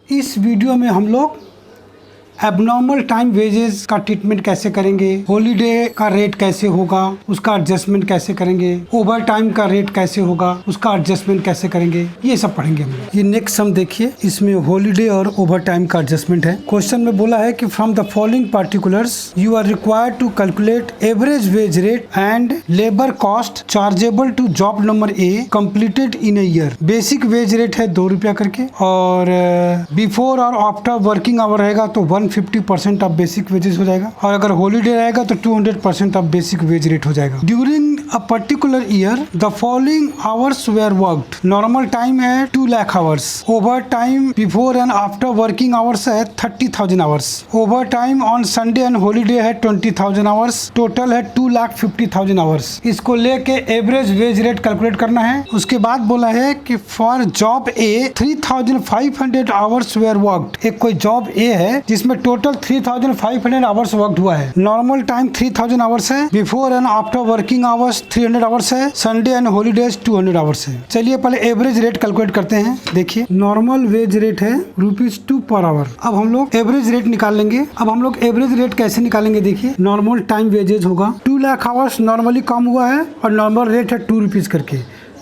इस वीडियो में हम लोग एबनॉर्मल टाइम वेजेस का ट्रीटमेंट कैसे करेंगे, हॉलीडे का रेट कैसे होगा, उसका एडजस्टमेंट कैसे करेंगे, ओवर टाइम का रेट कैसे होगा, उसका एडजस्टमेंट कैसे करेंगे, ये सब पढ़ेंगे हम लोग। ये नेक्स्ट सम देखिए, इसमें हॉलीडे और ओवर टाइम का एडजस्टमेंट है। क्वेश्चन में बोला है कि from the following particulars you are required to calculate average wage rate and labour cost chargeable to job number A completed in a year. Basic wage rate है 2 रुपया करके, और बिफोर और आफ्टर वर्किंग आवर रहेगा तो 150% of basic wages हो जाएगा, और अगर हॉलीडे रहेगा तो 200% ऑफ बेसिक वेज रेट हो जाएगा। During a particular year the following hours were worked. Normal time है 2 lakh hours, overtime before and after working hours है 30,000 hours, overtime on Sunday and holiday है 20,000 hours, total है 2,50,000 hours. इसको लेके average wage rate calculate करना है। उसके बाद बोला है कि for job A 3,500 hours were worked. एक कोई जॉब ए है जिसमें टोटल 3,500 आवर्स वर्कड हुआ है। नॉर्मल टाइम 3,000 आवर्स है, before and after working hours 300 hours है, संडे एंड हॉलीडेज 200 आवर्स है। चलिए पहले एवरेज रेट कैलकुलेट करते हैं। देखिए नॉर्मल वेज रेट है ₹2 पर आवर। अब हम लोग एवरेज रेट निकाल लेंगे। अब हम लोग एवरेज रेट कैसे निकालेंगे, देखिए नॉर्मल टाइम वेजेज होगा 2 लाख आवर्स नॉर्मली काम हुआ है, और नॉर्मल रेट है ₹2 करके,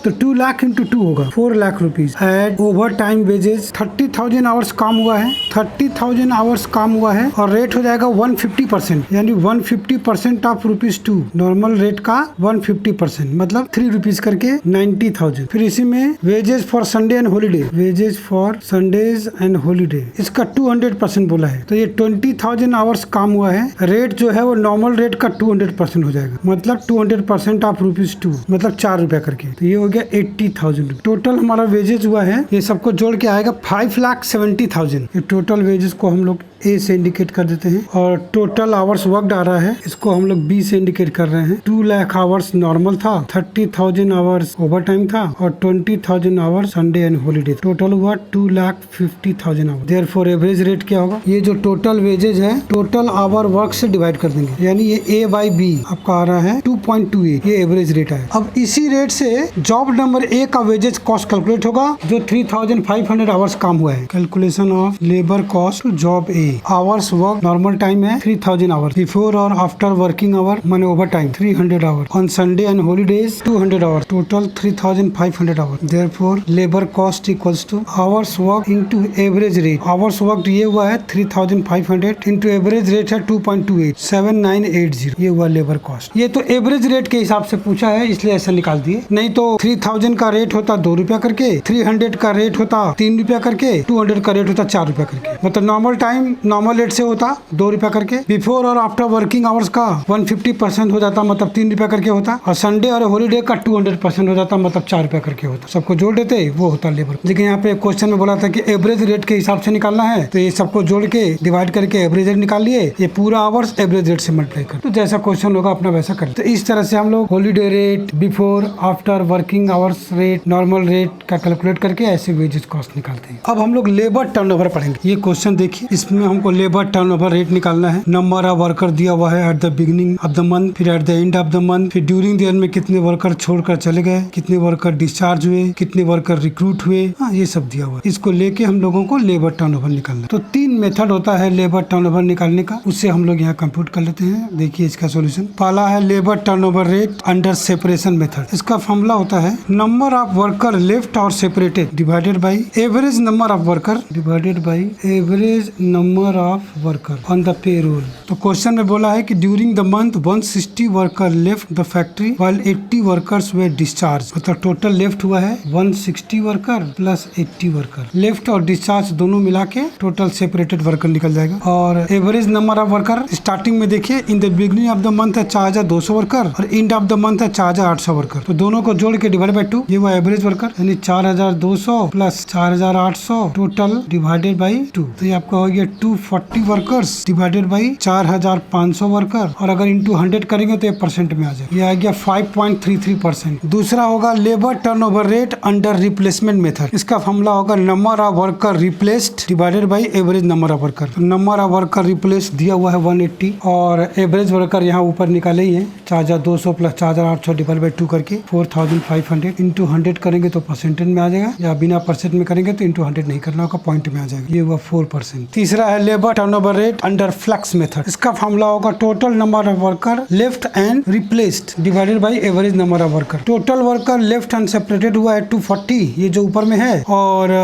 तो 2 लाख इंटू 2 होगा 4 lakh rupees. Add overtime wages 30,000 hours काम हुआ है, 30,000 आवर्स काम हुआ है, और रेट हो जाएगा 150%, यानी 150% ऑफ ₹2। नॉर्मल रेट का 150% मतलब ₹3 करके 90,000। फिर इसी में wages for Sunday and holiday, wages for Sundays and holiday, इसका 200% बोला है, तो ये 20,000 आवर्स काम हुआ है। रेट जो है वो नॉर्मल रेट का 200% हो जाएगा, मतलब 200% ऑफ ₹2, मतलब ₹4 करके, तो ये हो गया 80,000। टोटल हमारा वेजेस हुआ है, ये सबको जोड़ के आएगा 5,70,000। ये टोटल वेजेस को हम लोग ए से इंडिकेट कर देते हैं, और टोटल आवर्स वर्कड आ रहा है, इसको हम लोग बी से इंडिकेट कर रहे हैं। 2 लाख आवर्स नॉर्मल था, 30,000 आवर्स ओवर टाइम था, और 20,000 hours Sunday and holiday. Total हुआ 2,50,000 आवर। देयरफॉर एवरेज रेट क्या होगा, ये जो टोटल वेजेज है टोटल आवर वर्क से डिवाइड कर देंगे, यानी ये A बाई बी आपका आ रहा है 2.28, ये एवरेज रेट है। अब इसी रेट से जॉब नंबर ए का वेजेज कॉस्ट कैलकुलेट होगा, जो 3,500 आवर्स काम हुआ है। Calculation of labour cost job A. Hours work normal time है 3,000 आवर्स, बिफोर और आफ्टर वर्किंग आवर माने overtime 300 hour, on Sunday and holidays 200 hour, total 3,500 hour. Therefore labour cost equals to hours work into average rate. Hours work ये हुआ है 3,500 into average rate है 2.28, 7980, ये हुआ labour cost. ये तो एवरेज रेट के हिसाब से पूछा है, इसलिए ऐसा निकाल दिए, नहीं तो 3,000 का रेट होता ₹2 करके, 300 का रेट होता ₹3 करके, 200 का रेट होता ₹4 करके, मतलब नॉर्मल टाइम नॉर्मल रेट से होता ₹2 करके, बिफोर और आफ्टर वर्किंग आवर्स का 150% हो जाता, मतलब ₹3 करके होता, और संडे और हॉलीडे का 200% हो जाता, मतलब ₹4 करके होता। सबको जोड़ देते, वो होता लेबर। लेकिन यहाँ पे क्वेश्चन में बोला था कि एवरेज रेट के हिसाब से निकालना है, तो ये सबको जोड़ के डिवाइड करके एवरेज रेट निकाल लिए, ये पूरा आवर्स एवरेज रेट से मल्टीप्लाई कर, तो जैसा क्वेश्चन होगा अपना वैसा कर। तो इस तरह से हम लोग holiday rate, before after working hours rate, normal rate का कैलकुलेट करके ऐसे वेजेस कॉस्ट निकालते हैं। अब हम लोग लेबर टर्नओवर पढ़ेंगे। ये क्वेश्चन देखिए, इसमें हमको लेबर टर्नओवर रेट निकालना है। नंबर ऑफ वर्कर दिया हुआ है at the beginning of the month, फिर at the end of the month, फिर ड्यूरिंग द ईयर में कितने वर्कर छोड़कर चले गए, कितने वर्कर डिस्चार्ज हुए, कितने वर्कर रिक्रूट हुए, ये सब दिया हुआ है। इसको लेके हम लोगों को लेबर टर्नओवर निकालना है। तो 3 मेथड होता है लेबर टर्नओवर निकालने का, उससे हम लोग यहाँ कंप्यूट कर लेते हैं। देखिए इसका सोल्यूशन। पहला है labour turnover rate under separation method. इसका फॉर्मूला होता है नंबर ऑफ वर्कर लेफ्ट और separated divided by average number of worker divided by average number of worker on the payroll. तो क्वेश्चन में बोला है कि during the month 160 worker left the factory while 80 workers way discharge, मतलब total left हुआ है 160 worker plus 80 worker. Left और discharge दोनों मिला के टोटल सेपरेटेड वर्कर निकल जाएगा। और average number of worker starting में देखिए, in the beginning of the month है 4,200 वर्कर, और एंड ऑफ द मंथ है 4,800 वर्कर, तो दोनों को जोड़ के डिवाइड बाई 2, ये हुआ एवरेज वर्कर, यानी 4,200 प्लस 4,800 टोटल डिवाइडेड बाई 2, तो ये आपका हो गया into 40 workers divided by 4500 worker, और अगर इंटू 100 करेंगे तो ये परसेंट में आ जाएगा। ये आ गया 5.33%। दूसरा होगा labour turnover rate under replacement method. इसका फॉर्मूला होगा number of worker replaced divided by average number of worker. Number of worker replace दिया हुआ है 180 और एवरेज वर्कर यहाँ ऊपर निकाले ही है 4200 प्लस 4800 डिवाइड बाई 2 करके 4500 इंटू 100 करेंगे तो परसेंटेज में आ जाएगा, या बिना परसेंट में करेंगे तो इंटू 100 नहीं करना होगा, पॉइंट में आ जाएगा। ये हुआ 4%। तीसरा है labour turnover rate under flux method. इसका फॉर्मूला होगा total number of worker left and replaced divided by average number of worker. Total worker left and separated हुआ है 240, ये जो ऊपर में है, और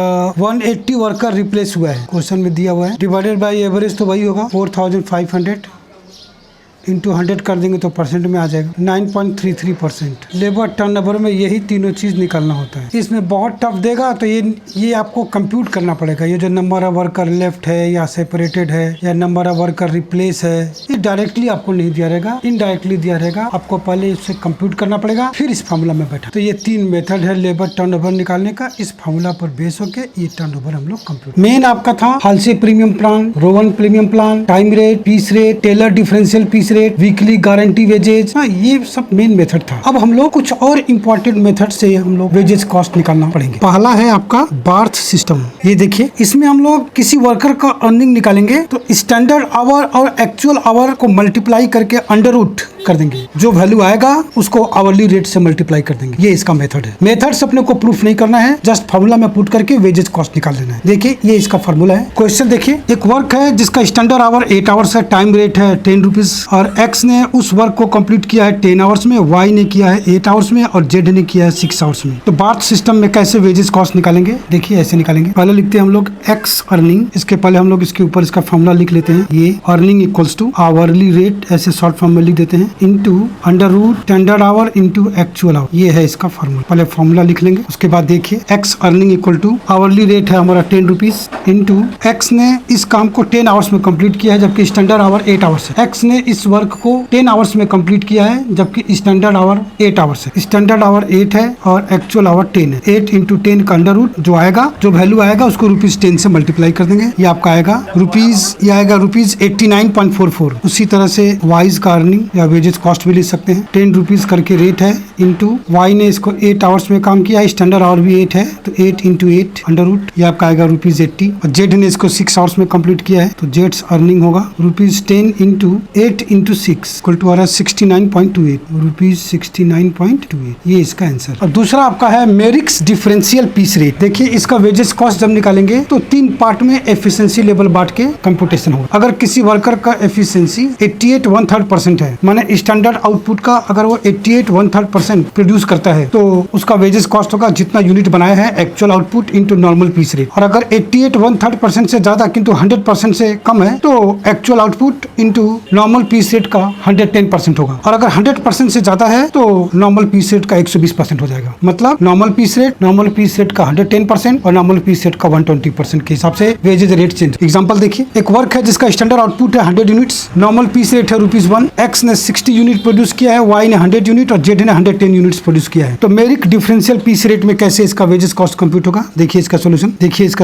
180 वर्कर रिप्लेस हुआ है, क्वेश्चन में दिया हुआ है, डिवाइडेड बाई एवरेज तो वही होगा 4500 इंटू 100 कर देंगे तो परसेंट में आ जाएगा 9.33%। लेबर टर्नओवर में यही तीनों चीज निकालना होता है। इसमें बहुत टफ देगा तो ये आपको कंप्यूट करना पड़ेगा। ये जो नंबर ऑफ वर्कर लेफ्ट है या सेपरेटेड है या नंबर ऑफ वर्कर रिप्लेस है, ये डायरेक्टली आपको नहीं दिया रहेगा, इनडायरेक्टली दिया रहेगा। आपको पहले इससे कंप्यूट करना पड़ेगा, फिर इस फार्मूला में बैठा। तो ये 3 मेथड है लेबर टर्नओवर निकालने का। इस फार्मूला पर बेस होके ये टर्नओवर हम लोग कंप्यूट। मेन आपका था Halsey premium plan, Rowan premium plan, time rate, piece rate, Taylor differential piece rate, weekly guarantee wages, ये सब मेन मेथड था। अब हम लोग कुछ और इम्पोर्टेंट मेथड से हम लोग वेजेज कॉस्ट निकालना पड़ेंगे। पहला है आपका बार्थ सिस्टम। ये देखिए, इसमें हम लोग किसी वर्कर का अर्निंग निकालेंगे तो स्टैंडर्ड आवर और एक्चुअल आवर को मल्टीप्लाई करके अंडर रूट कर देंगे, जो वैल्यू आएगा उसको आवरली रेट से मल्टीप्लाई कर देंगे। ये इसका मेथड है। मेथड्स अपने को प्रूफ नहीं करना है, जस्ट फार्मूला में पुट करके वेजेज कॉस्ट निकाल देना है। देखिए ये इसका फार्मूला है। क्वेश्चन देखिए, एक वर्क है जिसका स्टैंडर्ड आवर 8 आवर्स है, टाइम रेट है 10 रुपीज, और एक्स ने उस वर्क को कंप्लीट किया है 10 आवर्स में, वाई ने किया है 8 आवर्स में, और जेड ने किया है 6 आवर्स में। तो बार्थ सिस्टम में कैसे वेजेस कॉस्ट निकालेंगे, देखिए ऐसे निकालेंगे। पहले लिखते हैं हम लोग एक्स अर्निंग, इसके पहले हम लोग इसके ऊपर इसका फार्मूला लिख लेते हैं। ये earning equals to hourly rate, ऐसे शॉर्ट फॉर्म में लिख देते हैं, into under root standard hour into actual hour. ये है इसका फार्मूला। पहले फार्मूला लिख लेंगे, उसके बाद देखिए X earning equal to hourly rate है हमारा 10 रुपीज, इंटू एक्स ने इस काम को 10 आवर्स में कंप्लीट किया है जबकि स्टैंडर्ड आवर 8 आवर्स है। एक्स ने इस वर्क को 10 आवर्स में कंप्लीट किया है जबकि स्टैंडर्ड आवर 8 आवर्स है। स्टैंडर्ड आवर 8 है और एक्चुअल आवर 10 है। 8 इंटू 10 का अंडर रूट जो आएगा, जो वैल्यू आएगा उसको ₹10 से मल्टीप्लाई कर देंगे। ये आपका आएगा रुपीज, ये आएगा ₹89.44। उसी तरह से वाइज का अर्निंग या वेजेस कॉस्ट भी लिख सकते हैं। 10 रुपीज करके रेट है, इंटू वाई ने इसको 8 आवर्स में काम किया है, स्टैंडर्ड आवर भी 8 है तो 8 इंटू 8 अंडर रूट, ये आपका आएगा ₹80। और जेड ने इसको 6 आवर्स में कंप्लीट किया है तो जेड्स अर्निंग होगा ₹10 इंटू 8 इंटू 6 इक्वल टू 69.28, ₹69.28। ये इसका आंसर। और दूसरा आपका है मेरिक्स डिफरेंशियल पीस रेट। देखिए इसका वेजेस कॉस्ट जब निकालेंगे तो 3 पार्ट में एफिशिएंसी लेवल बांट के कंप्यूटेशन होगा। अगर किसी वर्कर का एफिशिएंसी 88 1/3% है, माने स्टैंडर्ड आउटपुट का अगर वो 88 1/3% प्रोड्यूस करता है तो उसका वेजेस कॉस्ट होगा जितना यूनिट बनाया है actual output into normal piece rate. और अगर 88 1/3% से ज्यादा किंतु 100% से कम है तो actual output into normal piece rate का 110% होगा। और अगर 100% से ज्यादा है तो नॉर्मल पीस रेट का 120% हो जाएगा। मतलब नॉर्मल पीस रेट का 110% और नॉर्मल पीस रेट का 120% के हिसाब से वेजेस रेट चेंज। एग्जांपल देखिए, एक वर्क है जिसका स्टैंडर्ड आउटपुट है 100 यूनिट्स, नॉर्मल पीस रेट है ₹1, एक्स ने 60 यूनिट प्रोड्यूस किया है, वाई ने 100 यूनिट और जेड ने 110 यूनिट्स प्रोड्यूस किया है। तो मेरिक डिफरेंशियल पीस रेट में कैसे इसका वेजेस कॉस्ट कंप्यूट होगा, देखिए इसका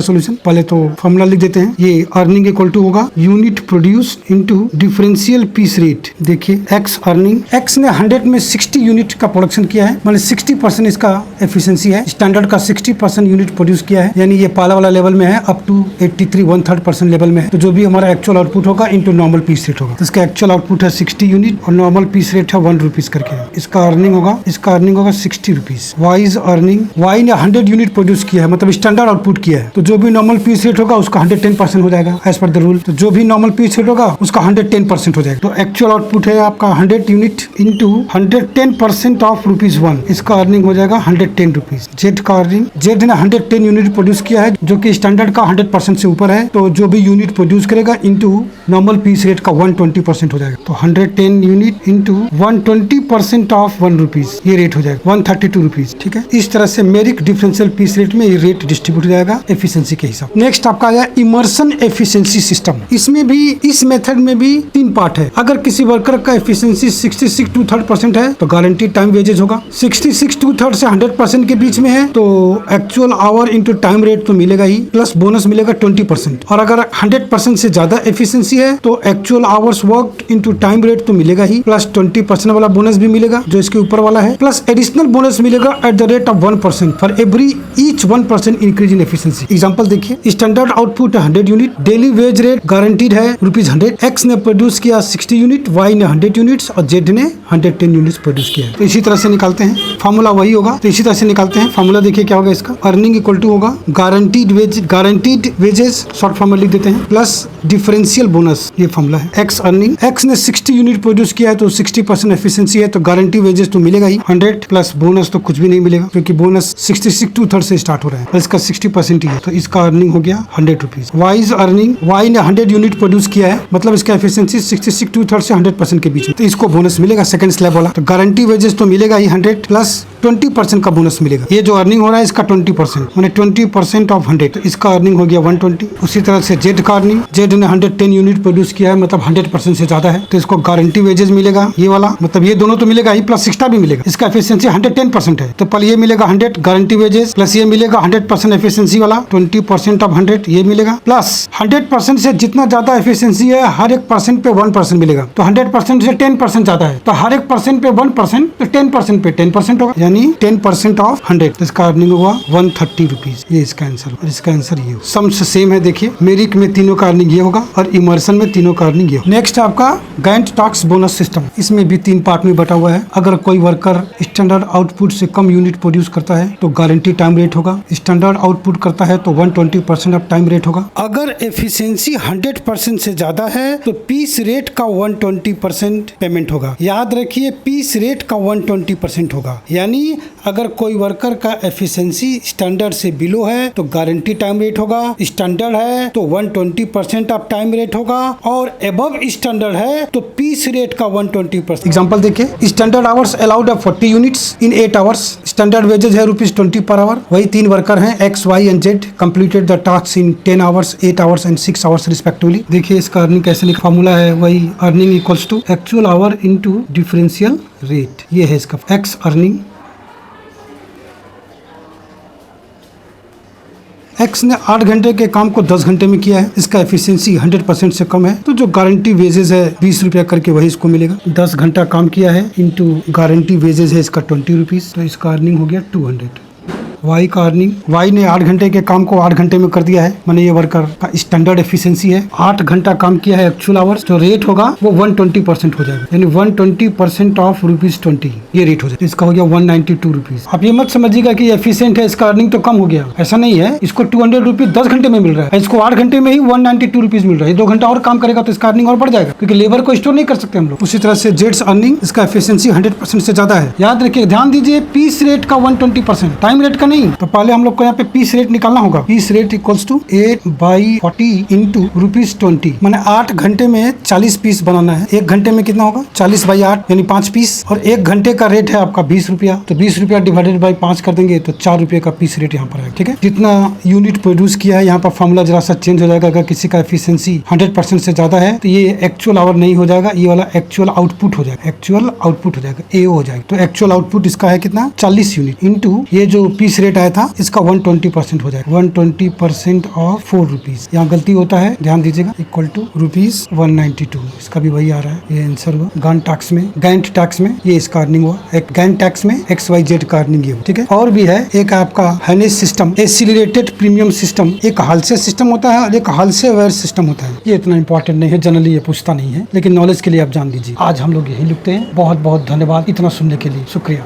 सॉल्यूशन। पहले तो फॉर्मूला लिख देते हैं। ये अर्निंग इक्वल टू होगा unit produced into differential piece rate. देखिए एक्स अर्निंग, एक्स ने 100 में 60 यूनिट का प्रोडक्शन किया है, मतलब 60% इसका एफिशिएंसी है। स्टैंडर्ड का 60% यूनिट प्रोड्यूस किया है, यानी ये पहला वाला लेवल में है, अप टू 83 1/3% लेवल में है। तो जो भी हमारा एक्चुअल आउटपुट होगा इंटू नॉर्मल पीस रेट होगा। तो इसका एक्चुअल आउटपुट है 60 यूनिट और नॉर्मल पीस रेट है ₹1 करके। इसका अर्निंग होगा 60 रुपीज। वाइज अर्निंग, वाई ने 100 यूनिट प्रोड्यूस किया है, मतलब स्टैंडर्ड आउटपुट किया है, तो जो भी नॉर्मल पीस रेट होगा उसका 110% हो जाएगा एज पर द रूल। तो जो भी नॉर्मल पीस रेट होगा उसका 110% हो जाएगा। तो एक्चुअल आउटपुट है आपका 100 यूनिट इंटू 110% ऑफ ₹1। इसका अर्निंग हो जाएगा 110 रुपीज। जेड का अर्निंग, जेड ने 110 यूनिट प्रोड्यूस किया है जो कि स्टैंडर्ड का 100% से ऊपर है, तो जो भी यूनिट प्रोड्यूस करेगा इंटू नॉर्मल पीस रेट का 120% हो जाएगा। तो 110 यूनिट इंटू 120% ऑफ ₹1। रुपीज ये रेट हो जाएगा, 132 रुपीज। ठीक है, इस तरह से मेरिट डिफरेंशियल पीस रेट में ये रेट डिस्ट्रीब्यूट हो जाएगा एफिशिएंसी के हिसाब। नेक्स्ट आपका आया इमर्शन एफिशिएंसी सिस्टम। इसमें भी इस मेथड में भी 3 पार्ट है। अगर किसी वर्कर का एफिशिएंसी 66 to 30% है तो गारंटीड टाइम वेजेज होगा। 66 to 30 से 100% के बीच में है तो actual our into time rate तो मिलेगा ही, प्लस बोनस मिलेगा 20%। और अगर 100% से ज्यादा एफिशिएंसी है तो actual hours work into time rate तो मिलेगा ही, प्लस 20% वाला बोनस भी मिलेगा जो इसके ऊपर वाला है, प्लस एडिशनल बोनस मिलेगा at the rate of 1% for every each 1% increase in efficiency. Example देखिए, standard output 100 unit, daily wage rate guaranteed है ₹100। एक्स ने प्रोड्यूस किया 60 यूनिट, वाई ने 100 यूनिट्स और जेड ने 110 यूनिट्स प्रोड्यूस किया है। तो इसी तरह से निकालते हैं, फार्मूला वही होगा। तो इसी तरह से निकालते हैं फार्मूला। देखिए क्या होगा इसका, अर्निंग इक्वल टू होगा गारंटीड वेजेस शॉर्ट फॉर्म में लिख देते हैं, प्लस डिफरेंशियल बोनस, ये फार्मूला है। एक्स अर्निंग, एक्स ने 60 यूनिट प्रोड्यूस किया है तो 60% एफिशिएंसी है तो गारंटी वेजेस तो मिलेगा ही 100, प्लस बोनस तो कुछ भी नहीं मिलेगा क्योंकि बोनस 66 to 30 से स्टार्ट हो रहा है और इसका 60% ही है तो इसका अर्निंग हो गया 100 rupees. Y is earning, Y ने 100 यूनिट प्रोड्यूस किया है मतलब इसका एफिशिएंसी 66 to 30 से 100% के बीच में, तो इसको बोनस मिलेगा सेकंड स्लैब वाला। तो गारंटी वेजेस तो मिलेगा ही 100 प्लस 20% का बोनस मिलेगा। ये जो अर्निंग हो रहा है इसका 20% माने 20% ऑफ 100 तो इसका अर्निंग हो गया 120। उसी तरह से जेड का अर्निंग, जेड ने 110 यूनिट प्रोड्यूस किया है मतलब 100% से ज्यादा है तो इसको गारंटी वेजेस मिलेगा ये वाला, मतलब ये दोनों तो मिलेगा ही प्लस एक्स्ट्रा भी मिलेगा। इसका एफिशिएंसी 110% है तो पहले ये मिलेगा 100 गारंटी वेजेस, प्लस ये मिलेगा 100% एफिशिएंसी वाला 20% ऑफ 100 ये मिलेगा, प्लस 100% से जितना ज्यादा एफिशिएंसी है हर एक परसेंट पे 1% मिलेगा। तो 100% से 10% ज्यादा है तो हर एक परसेंट पे 1% तो 10% पे 10% होगा यानी 10% ऑफ 100 तो इसका अर्निंग हुआ 130 रुपीज। ये इसका आंसर और इसका आंसर ये सम्स सेम है। देखिए मेरिट में तीनों का अर्निंग ये होगा और इमर्शन में तीनों का अर्निंग ये होगा। नेक्स्ट आपका गैंट टॉक्स बोनस सिस्टम, इसमें भी 3 पार्ट में बटा हुआ है। अगर कोई वर्कर स्टैंडर्ड आउटपुट से कम यूनिट प्रोड्यूस करता है तो गारंटी टाइम रेट होगा, स्टैंडर्ड आउटपुट करता है तो 120% ऑफ टाइम रेट होगा। अगर एफिशिएंसी 100% से ज्यादा है तो पीस रेट का 120% पेमेंट होगा। याद रखिए पीस रेट का 120% होगा, यानी अगर कोई वर्कर का एफिशिएंसी स्टैंडर्ड से बिलो है तो गारंटी टाइम रेट होगा, स्टैंडर्ड है तो 120% ऑफ टाइम रेट होगा और अबव स्टैंडर्ड है तो पीस रेट का 120%। एग्जांपल देखिए, स्टैंडर्ड आवर्स अलाउड है 40 units in 8 hours, standard wages है ₹20 पर आवर। वही 3 वर्कर हैं X Y and Z, completed the task in 10 hours 8 hours and 6 hours respectively. देखिए इसका अर्निंग कैसे लिखा, फार्मूला है वही earning equals to actual hour into differential rate. ये है इसका एक्स अर्निंग। एक्स ने 8 घंटे के काम को 10 घंटे में किया है, इसका एफिशिएंसी 100% से कम है तो जो गारंटी वेजेस है 20 रुपया करके वही इसको मिलेगा। 10 घंटा काम किया है इंटू गारंटी वेजेस है इसका 20 रुपीज तो इसका अर्निंग हो गया 200। वाई का अर्निंग, वाई ने 8 घंटे के काम को 8 घंटे में कर दिया है, माने ये वर्कर का स्टैंडर्ड एफिशिएंसी है 8 घंटा काम किया है एक्चुअल आवर्स, तो रेट होगा वो 120% हो जाएगा यानी 120% ऑफ ₹20 ये रेट हो जाएगा। इसका हो गया 192 रुपीज। आप ये मत समझिएगा कि एफिशिएंट है इसका अर्निंग तो कम हो गया, ऐसा नहीं है। इसको 200 रुपीज 10 घंटे में मिल रहा है, इसको 8 घंटे में ही 192 रुपीज मिल रहा है। 2 घंटा और काम करेगा तो इसका अर्निंग और बढ़ जाएगा क्योंकि लेबर को स्टोर नहीं कर सकते हम लोग। उसी तरह से जेड्स अर्निंग, इसका एफिशिएंसी 100% से ज्यादा है। याद रखिए, ध्यान दीजिए पीस रेट का 120%, टाइम रेट का नहीं। तो पहले हम लोग को यहाँ पे पीस रेट निकालना होगा। Piece rate equals to 8/40 into ₹20 माने 8 घंटे में 40 पीस बनाना है। 1 घंटे में कितना होगा 40/8 यानी 5 पीस और 1 घंटे का रेट है आपका 20 रुपया तो 20 रुपया डिवाइडेड बाई 5 कर देंगे तो 4 रुपये का पीस रेट यहाँ पर है। ठीक है, जितना यूनिट प्रोड्यूस किया है यहाँ पर फॉर्मूला जरा सा चेंज हो जाएगा। अगर किसी का एफिशिएंसी 100% से ज्यादा है तो ये एक्चुअल आवर नहीं हो जाएगा, ये वाला एक्चुअल आउटपुट हो जाएगा, एक्चुअल आउटपुट हो जाएगा, एओ हो जाएगा। तो एक्चुअल आउटपुट इसका है कितना 40 यूनिट इंटू ये जो पीस रेट आया था इसका 120% हो जाएगा। 120% ऑफ 4 रुपीज, यहाँ गलती होता है ध्यान दीजिएगा, इक्वल टू ₹192। इसका भी वही आ रहा है, ये आंसर हुआ। गैंट टैक्स में ये इसका अर्निंग हुआ। एक गैंट टैक्स में XYZ का अर्निंग ये हुआ। ठीक है, और भी है एक आपका हैनेस सिस्टम, एसिलरेटेड प्रीमियम सिस्टम। एक हालसे सिस्टम होता है और एक हालसे वेयर सिस्टम होता है। ये इतना इंपॉर्टेंट नहीं है, जनरली ये पूछता नहीं है, लेकिन नॉलेज के लिए आप जान लीजिए। आज हम लोग यही लिखते हैं। बहुत बहुत धन्यवाद इतना सुनने के लिए, शुक्रिया।